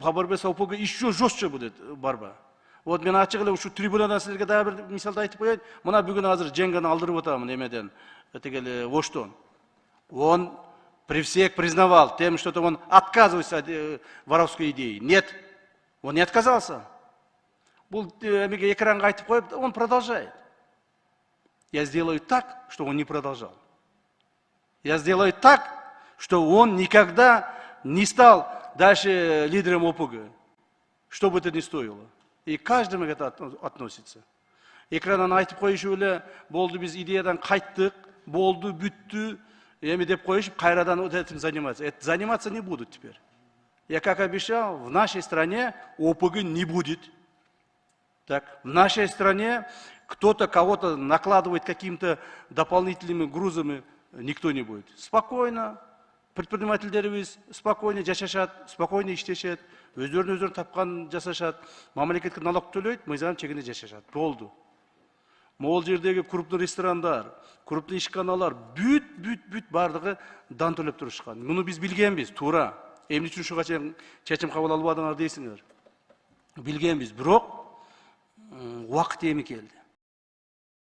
хабар берсе ОПГ еще жестче будет борьба. Вот мен ачык эле ушу трибунадан силерге дагы бир мисалды айтып коеюн. Мына бүгүн азыр Женганы алдырып атамын эмеден, тигели Оштон. Он при всех признавал тем, что он отказывается от воровской идеи. Нет, он не отказался. Бул эмеге экранга айтып коюп, он продолжает. Я сделаю так, что он не продолжал. Я сделаю так, что он никогда не стал дальше лидером ОПГ. Что бы это ни стоило. И каждому это относится. Экраннан айтып коюшу эле, болду биз идеядан кайттык, болду, бүттү, эми деп коюшуп, кайрадан вот этим заниматься. Заниматься не будут теперь. Я как обещал, в нашей стране ОПГ не будет. Так, в нашей стране кто-то кого-то накладывает какими-то дополнительными грузами, никто не будет. Спокойно, предпринимательдерибиз спокойно жашашат, спокойно иштешет, өздөрүн тапкан жасашат, мамлекетке налог төлөйт, мыйзам чегинде жашашат. Болду. Могул жердеги крупный ресторандар, крупный ишканалар бүт бардыгы дан төлөп турушкан. Муну биз билгенбиз, туура. Эмне үчүн ушуга чечим кабыл албадыңар дейсиңер. Билгенбиз, бирок убакыт эми келди.